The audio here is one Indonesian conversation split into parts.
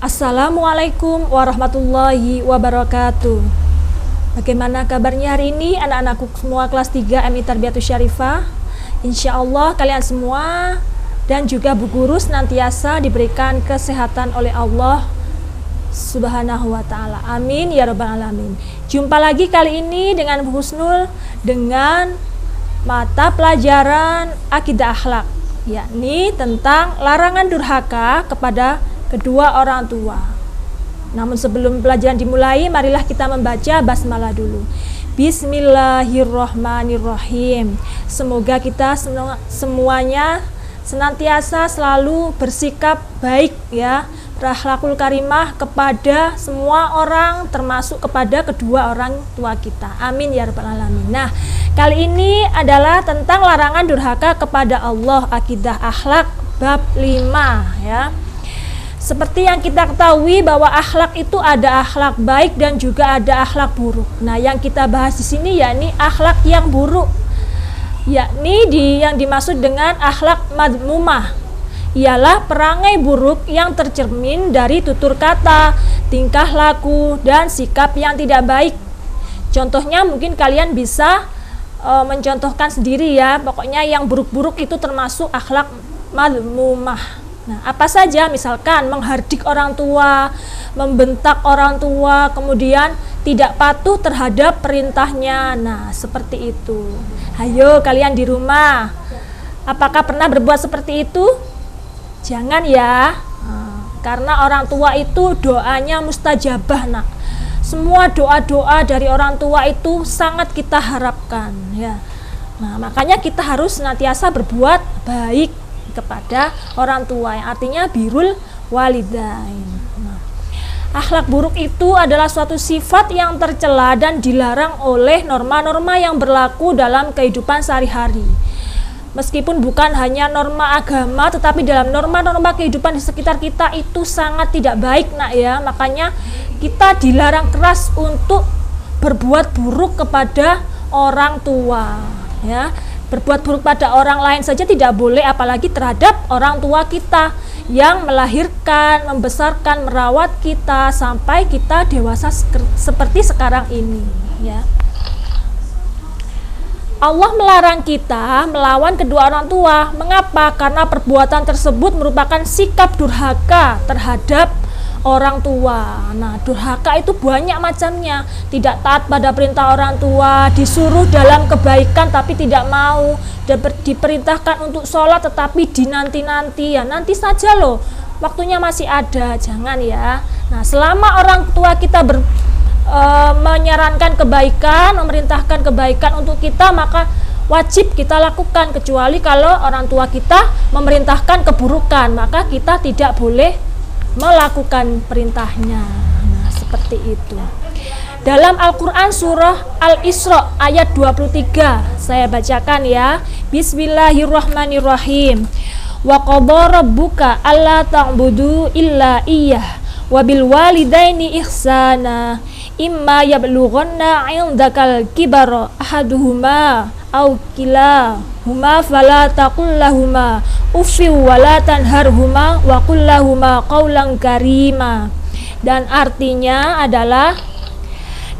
Assalamualaikum warahmatullahi wabarakatuh. Bagaimana kabarnya hari ini anak-anakku semua kelas 3 MI Tarbiyatus Syarifah? Insya Allah kalian semua dan juga Bu Guru senantiasa diberikan kesehatan oleh Allah Subhanahu wa ta'ala. Amin ya rabbal alamin. Jumpa lagi kali ini dengan Bu Husnul dengan mata pelajaran akidah akhlak, yakni tentang larangan durhaka kepada kedua orang tua. Namun sebelum pelajaran dimulai, marilah kita membaca basmalah dulu. Bismillahirrahmanirrahim. Semoga kita semuanya senantiasa selalu bersikap baik ya, berakhlakul karimah kepada semua orang, termasuk kepada kedua orang tua kita. Amin ya rabbal alamin. Nah, kali ini adalah tentang larangan durhaka kepada Allah, akidah akhlak bab 5 ya. Seperti yang kita ketahui bahwa akhlak itu ada akhlak baik dan juga ada akhlak buruk. Nah, yang kita bahas di sini yakni akhlak yang buruk, yakni yang dimaksud dengan akhlak madmumah, ialah perangai buruk yang tercermin dari tutur kata, tingkah laku, dan sikap yang tidak baik. Contohnya mungkin kalian bisa mencontohkan sendiri ya. Pokoknya yang buruk-buruk itu termasuk akhlak madmumah. Nah, apa saja? Misalkan menghardik orang tua, membentak orang tua, kemudian tidak patuh terhadap perintahnya. Nah, seperti itu. Ayo kalian di rumah, apakah pernah berbuat seperti itu? Jangan ya, karena orang tua itu doanya mustajabah nak. Semua doa-doa dari orang tua itu sangat kita harapkan ya. Nah, makanya kita harus senantiasa berbuat baik kepada orang tua, yang artinya birrul walidain. Nah, akhlak buruk itu adalah suatu sifat yang tercela dan dilarang oleh norma-norma yang berlaku dalam kehidupan sehari-hari. Meskipun bukan hanya norma agama, tetapi dalam norma-norma kehidupan di sekitar kita itu sangat tidak baik nak ya. Makanya kita dilarang keras untuk berbuat buruk kepada orang tua ya. Berbuat buruk pada orang lain saja tidak boleh, apalagi terhadap orang tua kita yang melahirkan, membesarkan, merawat kita sampai kita dewasa seperti sekarang ini ya. Allah melarang kita melawan kedua orang tua. Mengapa? Karena perbuatan tersebut merupakan sikap durhaka terhadap orang tua. Nah, durhaka itu banyak macamnya. Tidak taat pada perintah orang tua, disuruh dalam kebaikan tapi tidak mau, diperintahkan untuk sholat tetapi dinanti-nanti ya. Nanti saja loh, waktunya masih ada, jangan ya. Nah, selama orang tua kita menyarankan kebaikan, memerintahkan kebaikan untuk kita, maka wajib kita lakukan. Kecuali kalau orang tua kita memerintahkan keburukan, maka kita tidak boleh melakukan perintahnya. Nah, seperti itu. Dalam Al-Quran surah Al-Isra ayat 23, saya bacakan ya. Bismillahirrahmanirrahim. Wa qadha rabbuka alla ta'budu illa iyyah wa bil walidaini ihsana imma yablughanna 'indakal kibara ahaduhuma aw kilahuma fala taqul lahuma uffi wa la tanharhuma wa qul lahuma qawlan karima. Dan artinya adalah,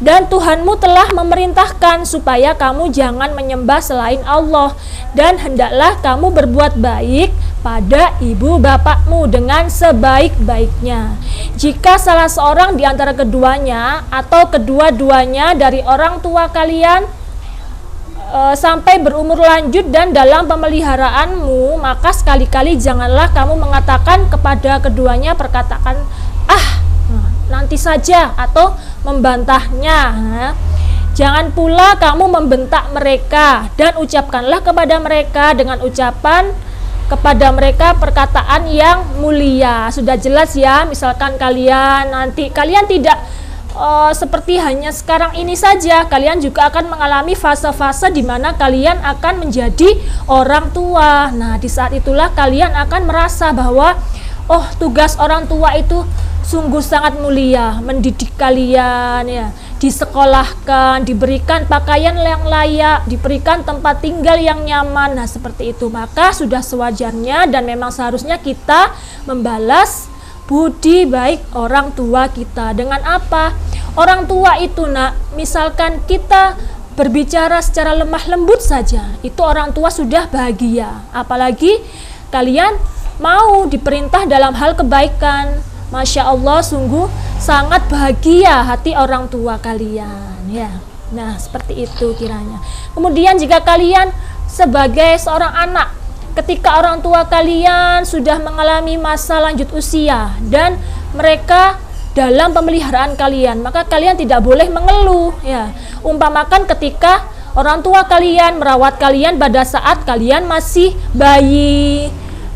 dan Tuhanmu telah memerintahkan supaya kamu jangan menyembah selain Allah, dan hendaklah kamu berbuat baik pada ibu bapakmu dengan sebaik-baiknya. Jika salah seorang di antara keduanya atau kedua-duanya dari orang tua kalian sampai berumur lanjut dan dalam pemeliharaanmu, maka sekali-kali janganlah kamu mengatakan kepada keduanya perkataan nanti saja atau membantahnya. Jangan pula kamu membentak mereka, dan ucapkanlah kepada mereka dengan ucapan kepada mereka perkataan yang mulia. Sudah jelas ya, misalkan kalian tidak seperti hanya sekarang ini saja, kalian juga akan mengalami fase-fase di mana kalian akan menjadi orang tua. Nah, di saat itulah kalian akan merasa bahwa tugas orang tua itu sungguh sangat mulia, mendidik kalian ya, disekolahkan, diberikan pakaian yang layak, diberikan tempat tinggal yang nyaman. Nah, seperti itu. Maka sudah sewajarnya dan memang seharusnya kita membalas budi baik orang tua kita. Dengan apa? Orang tua itu misalkan kita berbicara secara lemah lembut saja, itu orang tua sudah bahagia. Apalagi kalian mau diperintah dalam hal kebaikan, Masya Allah, sungguh sangat bahagia hati orang tua kalian ya. Nah, seperti itu kiranya. Kemudian jika kalian sebagai seorang anak, ketika orang tua kalian sudah mengalami masa lanjut usia dan mereka dalam pemeliharaan kalian, maka kalian tidak boleh mengeluh ya. Umpamakan ketika orang tua kalian merawat kalian pada saat kalian masih bayi,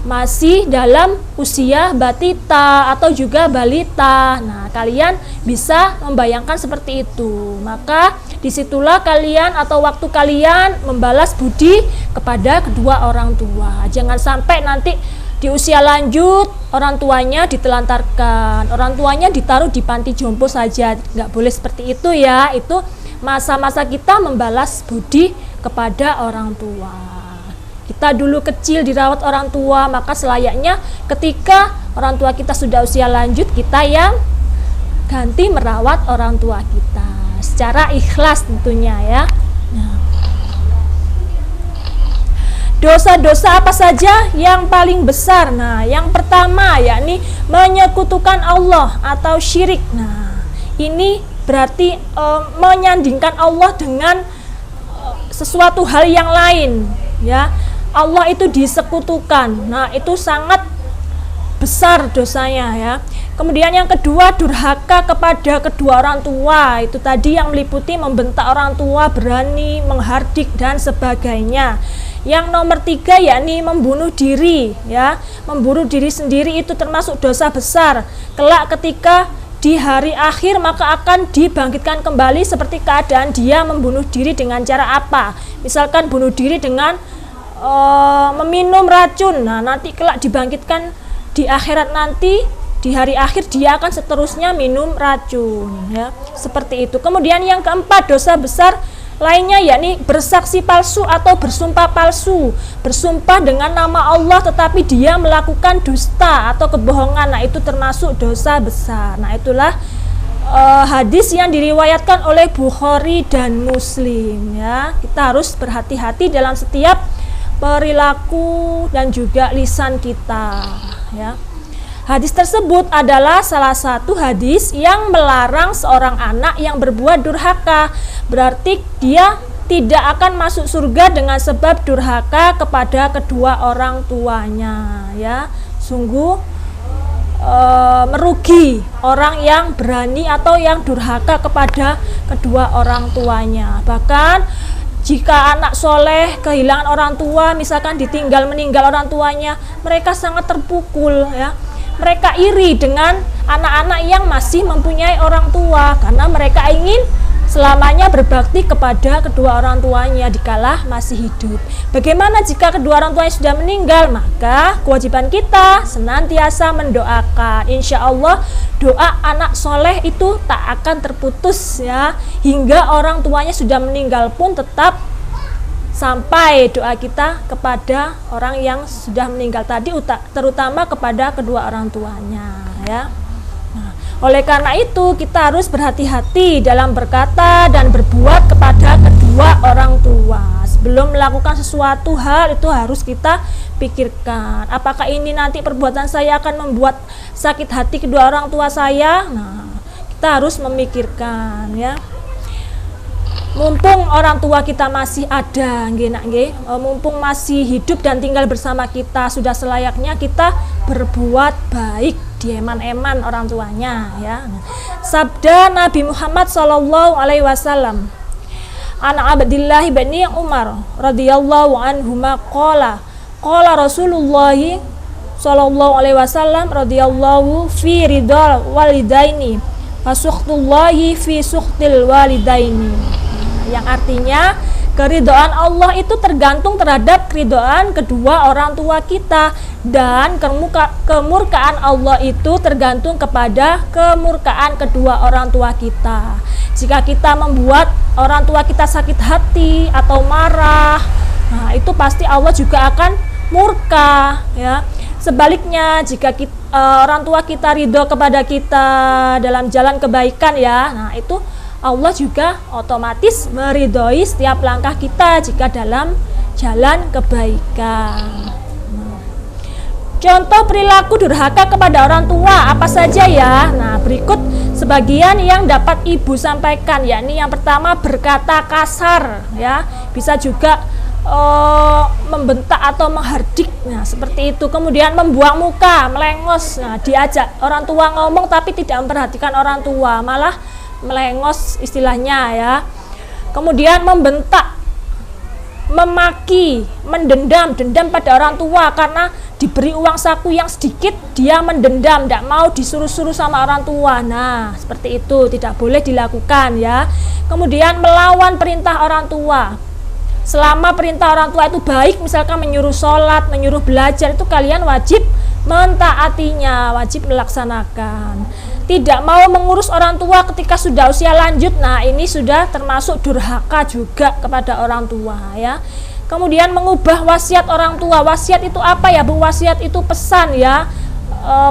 masih dalam usia batita atau juga balita. Nah, kalian bisa membayangkan seperti itu. Maka disitulah kalian atau waktu kalian membalas budi kepada kedua orang tua. Jangan sampai nanti di usia lanjut orang tuanya ditelantarkan, orang tuanya ditaruh di panti jompo saja. Nggak boleh seperti itu ya. Itu masa-masa kita membalas budi kepada orang tua. Kita dulu kecil dirawat orang tua, maka selayaknya ketika orang tua kita sudah usia lanjut, kita yang ganti merawat orang tua kita secara ikhlas tentunya ya. Nah, dosa-dosa apa saja yang paling besar? Nah, yang pertama yakni menyekutukan Allah atau syirik. Nah, ini berarti menyandingkan Allah dengan sesuatu hal yang lain ya. Allah itu disekutukan. Nah, itu sangat besar dosanya ya. Kemudian yang kedua, durhaka kepada kedua orang tua. Itu tadi yang meliputi membentak orang tua, berani menghardik dan sebagainya. Yang nomor 3 yakni membunuh diri ya. Membunuh diri sendiri itu termasuk dosa besar. Kelak ketika di hari akhir maka akan dibangkitkan kembali seperti keadaan dia membunuh diri dengan cara apa? Misalkan bunuh diri dengan meminum racun. Nah, nanti kelak dibangkitkan di akhirat nanti, di hari akhir dia akan seterusnya minum racun ya. Seperti itu. Kemudian yang keempat, dosa besar lainnya yakni bersaksi palsu atau bersumpah palsu. Bersumpah dengan nama Allah tetapi dia melakukan dusta atau kebohongan. Nah, itu termasuk dosa besar. Nah, itulah hadis yang diriwayatkan oleh Bukhari dan Muslim ya. Kita harus berhati-hati dalam setiap perilaku dan juga lisan kita ya. Hadis tersebut adalah salah satu hadis yang melarang seorang anak yang berbuat durhaka. Berarti dia tidak akan masuk surga dengan sebab durhaka kepada kedua orang tuanya ya. Sungguh merugi orang yang berani atau yang durhaka kepada kedua orang tuanya. Bahkan jika anak soleh kehilangan orang tua, misalkan ditinggal meninggal orang tuanya, mereka sangat terpukul ya. Mereka iri dengan anak-anak yang masih mempunyai orang tua karena mereka ingin selamanya berbakti kepada kedua orang tuanya dikala masih hidup. Bagaimana jika kedua orang tuanya sudah meninggal? Maka kewajiban kita senantiasa mendoakan. Insya Allah doa anak soleh itu tak akan terputus ya, hingga orang tuanya sudah meninggal pun tetap sampai doa kita kepada orang yang sudah meninggal tadi, terutama kepada kedua orang tuanya ya. Nah, oleh karena itu kita harus berhati-hati dalam berkata dan berbuat kepada kedua orang tua. Sebelum melakukan sesuatu hal itu harus kita pikirkan, apakah ini nanti perbuatan saya akan membuat sakit hati kedua orang tua saya. Nah, kita harus memikirkan ya. Mumpung orang tua kita masih ada, mumpung masih hidup dan tinggal bersama kita, sudah selayaknya kita berbuat baik, dieman-eman orang tuanya ya. Sabda Nabi Muhammad SAW, An Abdillah bin Umar radhiyallahu anhuma qala Rasulullah sallallahu alaihi wasallam radhiyallahu fi ridal walidaini fasukhtullahi fi sukhtil walidaini. Yang artinya keridhaan Allah itu tergantung terhadap keridhaan kedua orang tua kita, dan kemurkaan Allah itu tergantung kepada kemurkaan kedua orang tua kita. Jika kita membuat orang tua kita sakit hati atau marah, nah itu pasti Allah juga akan murka ya. Sebaliknya, jika orang tua kita ridho kepada kita dalam jalan kebaikan ya, nah itu Allah juga otomatis meridhoi setiap langkah kita jika dalam jalan kebaikan. Contoh perilaku durhaka kepada orang tua apa saja ya? Nah, berikut sebagian yang dapat ibu sampaikan, yakni yang pertama berkata kasar ya, bisa juga membentak atau menghardik, nah seperti itu. Kemudian membuang muka, melengos, nah diajak orang tua ngomong tapi tidak memperhatikan orang tua, malah melengos istilahnya ya. Kemudian membentak, memaki, dendam pada orang tua karena diberi uang saku yang sedikit, dia mendendam, tidak mau disuruh-suruh sama orang tua. Nah, seperti itu tidak boleh dilakukan ya. Kemudian melawan perintah orang tua. Selama perintah orang tua itu baik, misalkan menyuruh sholat, menyuruh belajar, itu kalian wajib mentaatinya, wajib melaksanakan. Tidak mau mengurus orang tua ketika sudah usia lanjut, nah ini sudah termasuk durhaka juga kepada orang tua ya. Kemudian mengubah wasiat orang tua. Wasiat itu apa ya Bu? Wasiat itu pesan ya,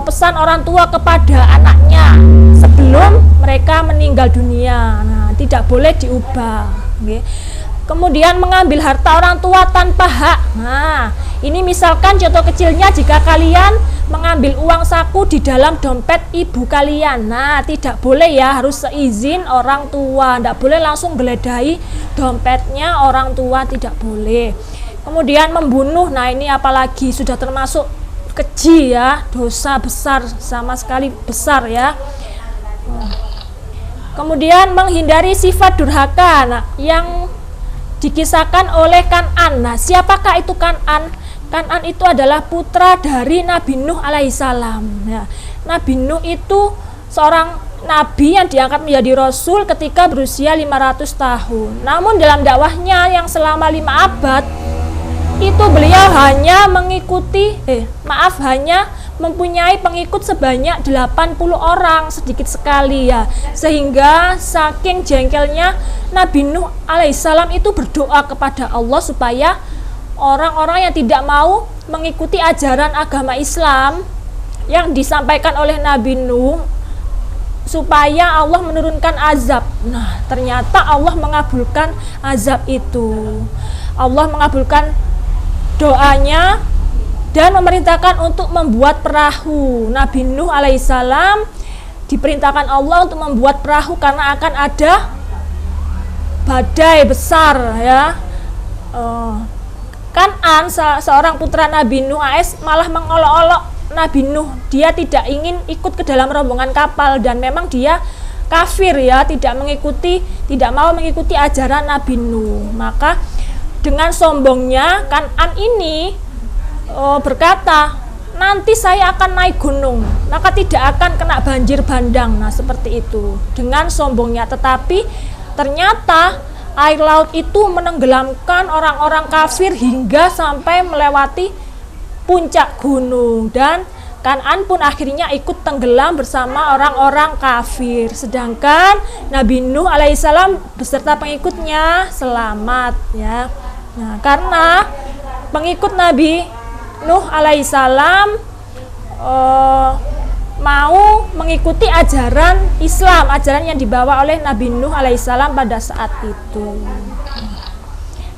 pesan orang tua kepada anaknya sebelum mereka meninggal dunia. Nah, tidak boleh diubah. Okay. Kemudian mengambil harta orang tua tanpa hak. Nah, ini misalkan contoh kecilnya, jika kalian mengambil uang saku di dalam dompet ibu kalian. Nah, tidak boleh ya, harus seizin orang tua. Tidak boleh langsung geledahi dompetnya orang tua, tidak boleh. Kemudian membunuh. Nah, ini apalagi sudah termasuk keji ya, dosa besar, sama sekali besar ya. Kemudian menghindari sifat durhaka. Nah, yang dikisahkan oleh Kan'an. Nah, siapakah itu Kan'an? Kan'an itu adalah putra dari Nabi Nuh alaihissalam ya. Nabi Nuh itu seorang nabi yang diangkat menjadi rasul ketika berusia 500 tahun. Namun dalam dakwahnya yang selama 5 abad itu beliau hanya hanya mempunyai pengikut sebanyak 80 orang, sedikit sekali ya. Sehingga saking jengkelnya Nabi Nuh alaihissalam itu berdoa kepada Allah supaya orang-orang yang tidak mau mengikuti ajaran agama Islam yang disampaikan oleh Nabi Nuh, supaya Allah menurunkan azab. Nah, ternyata Allah mengabulkan azab itu. Allah mengabulkan doanya dan memerintahkan untuk membuat perahu. Nabi Nuh alaihissalam diperintahkan Allah untuk membuat perahu karena akan ada badai besar ya. Kan'an seorang putra Nabi Nuh AS malah mengolok-olok Nabi Nuh. Dia tidak ingin ikut ke dalam rombongan kapal dan memang dia kafir ya, tidak mau mengikuti ajaran Nabi Nuh. Maka dengan sombongnya Kan'an ini berkata, nanti saya akan naik gunung, maka tidak akan kena banjir bandang. Nah, seperti itu dengan sombongnya. Tetapi ternyata air laut itu menenggelamkan orang-orang kafir hingga sampai melewati puncak gunung, dan Kan'an pun akhirnya ikut tenggelam bersama orang-orang kafir. Sedangkan Nabi Nuh alaihissalam beserta pengikutnya selamat ya. Nah, karena pengikut Nabi Nuh alaihissalam mau mengikuti ajaran Islam, ajaran yang dibawa oleh Nabi Nuh alaihissalam pada saat itu.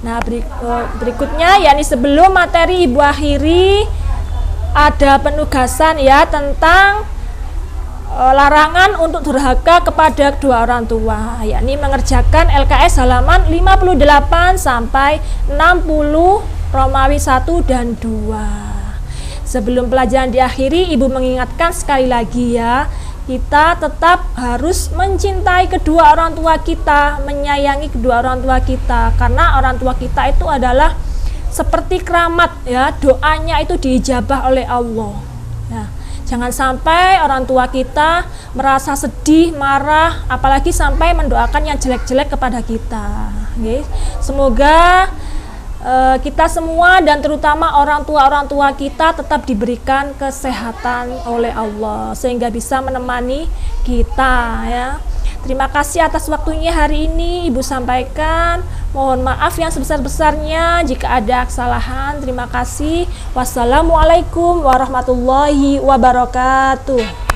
Nah, berikutnya yakni sebelum materi ibu akhiri, ada penugasan ya tentang larangan untuk durhaka kepada kedua orang tua, yakni mengerjakan LKS halaman 58 sampai 60 Romawi 1 dan 2. Sebelum pelajaran diakhiri, Ibu mengingatkan sekali lagi ya, kita tetap harus mencintai kedua orang tua kita, menyayangi kedua orang tua kita, karena orang tua kita itu adalah seperti keramat ya, doanya itu diijabah oleh Allah. Nah, jangan sampai orang tua kita merasa sedih, marah, apalagi sampai mendoakan yang jelek-jelek kepada kita. Okay. Semoga kita semua dan terutama orang tua kita tetap diberikan kesehatan oleh Allah sehingga bisa menemani kita ya. Terima kasih atas waktunya hari ini Ibu sampaikan. Mohon maaf yang sebesar-besarnya jika ada kesalahan. Terima kasih. Wassalamualaikum warahmatullahi wabarakatuh.